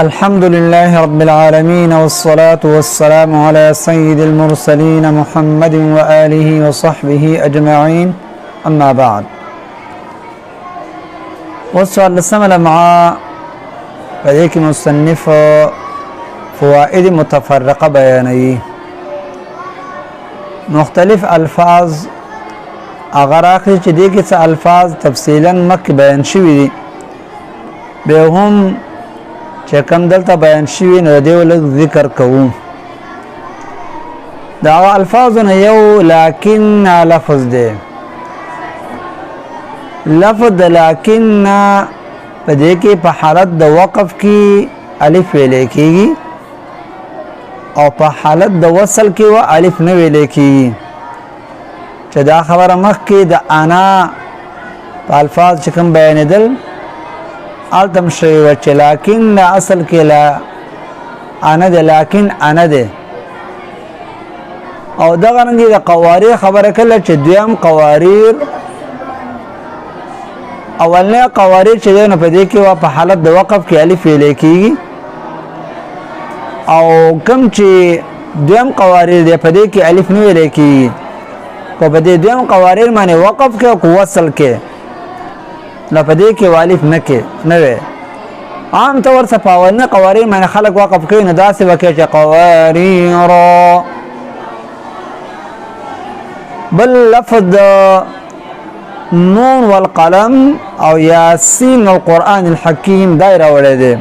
الحمد لله رب العالمين والصلاة والسلام على سيد المرسلين محمد وآله وصحبه أجمعين أما بعد. والسؤال لسمل مع فذيك مصنف فوائد متفرقة بياني مختلف ألفاظ اگر آخری چه دیگه سا الفاظ تفصیلا مک بیان شوی دی به هم چه کم دلتا بیان شوی نو دیو لگ ذکر کوم دا الفاظنا یو لکن لفظ دی لفظ دا لکن پا دیکی پا حالت دا وقف کی الف ویلے کیگی او پا حالت دا وصل کی و الف نویلے کیگی چې دا خبره مخکې د انا په الفاظ چې کوم بیانېدل هلته شوي وه چې لکن اصل کې لا انا دی لکن انا دی او دغه رنګې د قواریر خبره کله چې دویم قواریر اولنی قواریر چې دی نو په دې کې وه په حالت د وقف کې الف ویلی کېږي او کوم چې دویم قواریر دی په دې کې الف نه ویلی کېږي کو په دې دویم قواریر باندې وقف کې او وصل کې نو په دې کې والف نه کې نه وي عام طور څه په اولنی قواریر باندې خلک وقف کوي نو داسې وکړي چې قواریر بل لفظ نون والقلم او یاسین والقرآن الحکیم دا راوړی دی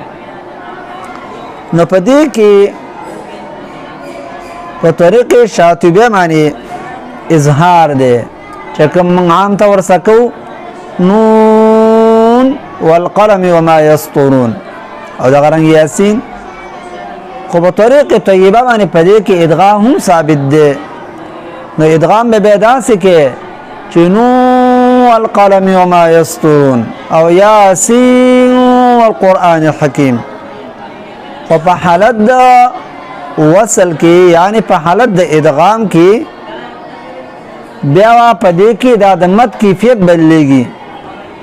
نو په دې کې په طریق شاطبیه باندې اظهار دی چې کوم عام طور سکو نون والقلم وما يسطرون او دا غرنګ یاسین خو په طریق طیبه باندې په دې کې ادغام هم ثابت دی نو ادغام به داسې کې چې نون والقلم وما يسطرون او یاسین والقرآن الحکیم خو په حالت د وصل کې یعنی په حالت د ادغام کې بیا په دې کې د مد کیفیت بدلېږي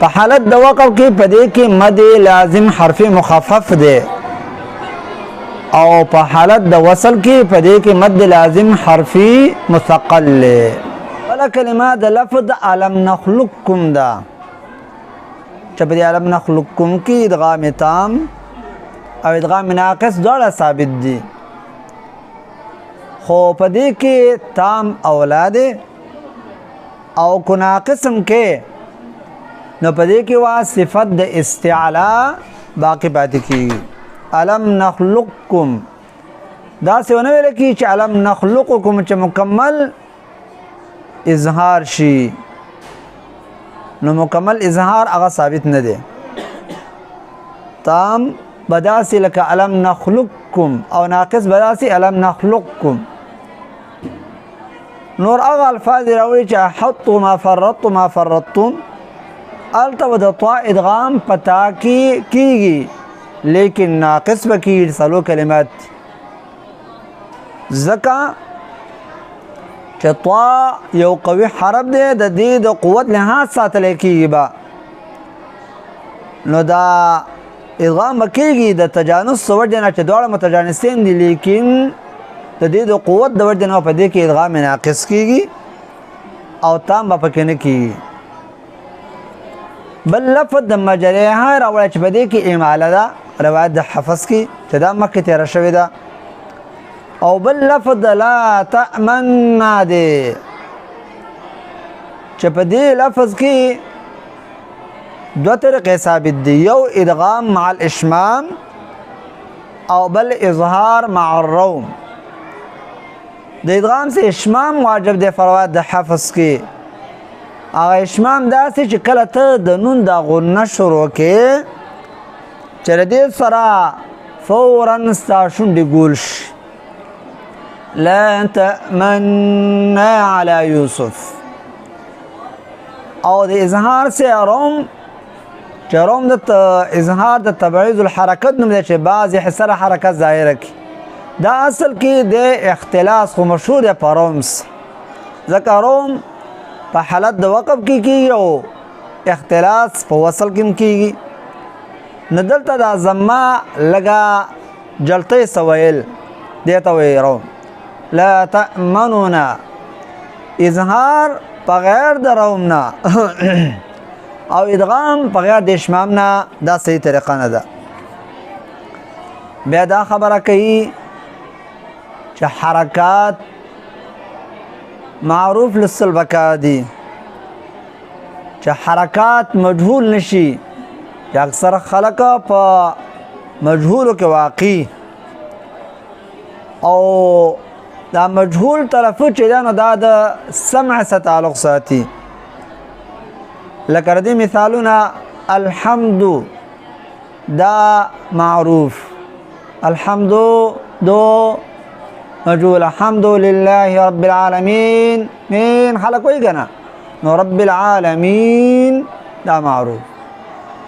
په حالت د وقف کې په دې کې مد لازم حرف مخفف دی او په حالت د وصل کې په دې کې مد لازم حرفي مثقل دی ولا کلمه د لفظ الم نخلقکم دا چې په دې الم نخلقکم کې ادغام تام او ادغام ناقص دواړه ثابت دي خو په دې کې تام اولاد او کنا قسم کې نو په دې کې وا صفت د استعلا باقی پاتې کیږي الم نخلقکم دا څه ونه ویل کی چې الم نخلقکم چې مکمل اظهار شي نو مکمل اظهار هغه ثابت نه دی تام بداسي لك الم نخلقکم او ناقص بداسي الم نخلقکم نور اغا الفاظ راوی چې حطوا ما فرطتم التو د طا ادغام پتا کیږي لیکن ناقص بکیږي سلو کلمات زکا چې طا یو قوي حرف دی د دې د قوت لحاظ ساتل کیږي با نو دا ادغام بکیږي د تجانس وجه نه چې دواړه متجانسین دي لیکن د دې د قوت د وجه نه په دې کې ادغام ناقص کیږي او تام به پکې نه کیږي بل لفظ د مجریها راوړی چې په دې کې اماله ده روایت د حفظ کې چې دا مکې تېره شوې ده او بل لفظ د لا تأمنا دی چې په دې لفظ کې دوه طریقې ثابت دي یو ادغام مع الاشمام او بل اظهار مع الروم د ادغام سے اشمام واجب دی فروات د حفظ کې هغه اشمام داسې چې کله ته د نون د غنه شروع کې چې د دې سره فورا ستا شونډې ګول شي لا تأمنا على یوسف او د اظهار سے روم چې روم د اظهار د تبعیض الحرکت نوم دی چې بعضې حصه حرکت ظاهره کړي دا اصل کې د اختلاس خو مشهور دی په رومس ځکه روم په حالت د وقف کې کېږي او اختلاس په وصل کې کېږي نو دلته دا ضمه لږه جلطۍ سویل دې ته وایي روم. لا تأمنون اظهار په غیر د روم نه او ادغام په غیر د اشمام نه دا صحیح طریقه نه ده. بیا دا خبره کوي چې حرکات معروف لسل پکار دي چې حرکات مجهول نشي چې اکثر خلک په مجهولو کې واقع او دا مجهول تلفظ چې دا نو دا د سمع سره تعلق ساتي. لکه دې مثالونه الحمد دا معروف، الحمد دو مجهول، الحمد لله رب العالمين مين خلق وي کنه نو رب العالمين دا معروف.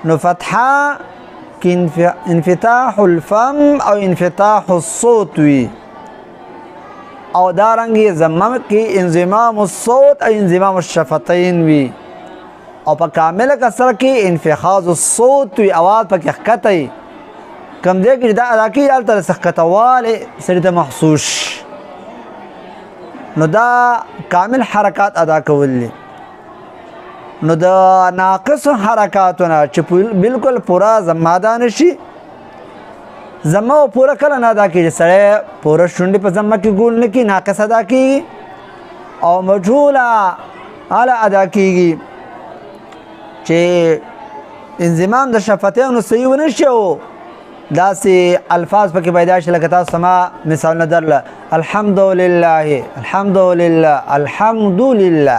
نو فتحه کې انفتاح الفم او انفتاح الصوت وي او دارنګي ضمه کې انضمام الصوت او انضمام الشفتين وي او په کامله کسر کې انفخاذ الصوت وي اواز پکې ښکته کم دی کې دا ادا کې الته سختواله سړي ته محسوس. نو دا کامل حرکات ادا کول دي. نو دا ناقص حرکاتونه چې بالکل پورا زمادان شي زما پورا کله نه ادا کیږي سره پورا شونډې په زما کې ګول نه کی ناقص ادا کیږي او مجهوله اعلی ادا کیږي چې انضمام د شفتینو صحیح ونشي او داسې الفاظ پکې پیدا شي لکه تاسو سما مثالونه درله الحمدلله الحمدلله الحمدلله.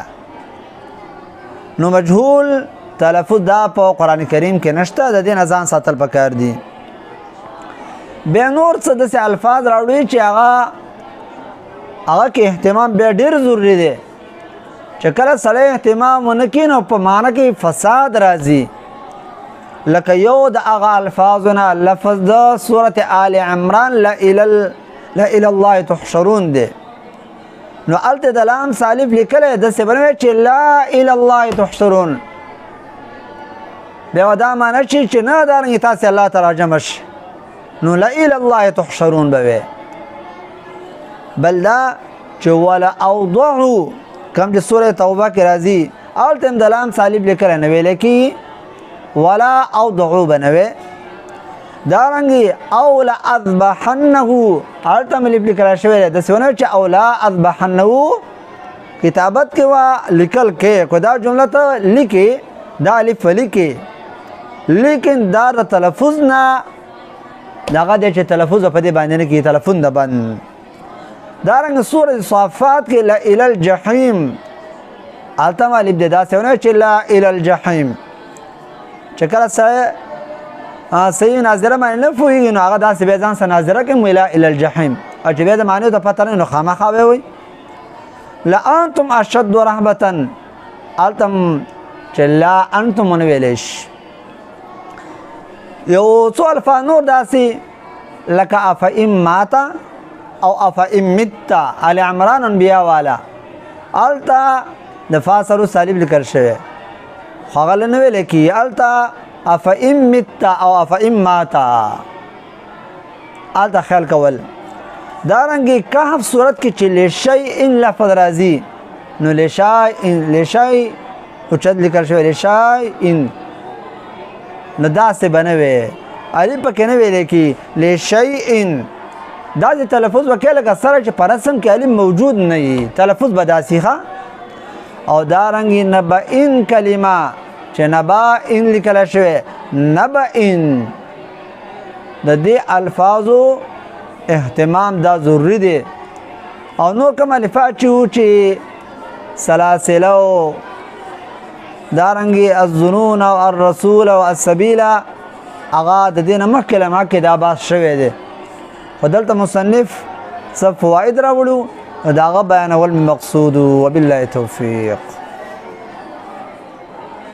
نو مجهول تلفظ دا په قران کریم کې نشته د دې نه ځان ساتل پکار دي. بیا نور څه داسې الفاظ راوړي چې هغه کې اهتمام بیا ډېر ضروري دی چې کله سړی اهتمام ونه کړي نو په معنی کې فساد راځي. لکه یو د هغه الفاظونه لفظ د سورة آل عمران لا الی الله تحشرون دی. نو الته د لام صالف لیکلی داسې بنوي چې لا الی الله تحشرون بیا دا معنی چې نه دارنګې تاسې الله ته راجمع شي نو لا الی الله تحشرون به وي. بل دا چې ولا اوضعوا کوم چې سورة توبه کې راځي الته هم د لام صالف لیکلی نه ویلی کېږي ولا اوضعوا بنوي. دارنګي او لا اذبحنه الته ملي لیکل شوی د سونه چې او لا اذبحنه کتابت کې وا لیکل کې کو دا جمله ته لیکي دا الف لیکي لیکن دا تلفظ نه داغه د چې تلفظ په دې باندې نه کې تلفظ نه بند. دارنګ سوره صافات کې لا الى الجحيم الته ملي دا سونه چې لا الى الجحيم چې کله سره صحیح ناظره باندې نه پوهېږي نو هغه داسې بیا ځان سره ناظره کوي ویلا الی الجحیم او چې بیا د معنی ته پته نه نو خامخا به وي لانتم اشد رهبه التم چې لا انتم ونه ویلی شي. یو څو الفاظ نور داسې لکه افئن ماته او افئن مته آل عمران انبیا والا الته د فاصلو صلیب لیکل شوی خو هغه نه ویلی کېږي الته افئن مت او افئن ماتا الته خیال کول. دارنګي کهف صورت کې چې لشیء لفظ راځي نو لشیء او چد لیکل شوی لشیء نو داسې بنوي الف پکې نه ویل کی لشیء دا د تلفظ وکړه لکه سره چې پر رسم کې الف موجود نه وي تلفظ به داسې ښه. او دارنګي نبئن کلمه چې نبئن لیکل شوی نبئن د دې الفاظو اهتمام دا ضروری دی. او نور کوم الفاظ چې سلاسل او دارنګي الظنون او الرسول او السبيل هغه د دې نه مخکې لمه کې دا باس شوی دی خو دلته مصنف څه فواید راوړو داغه بیانول مقصود وبالله توفیق.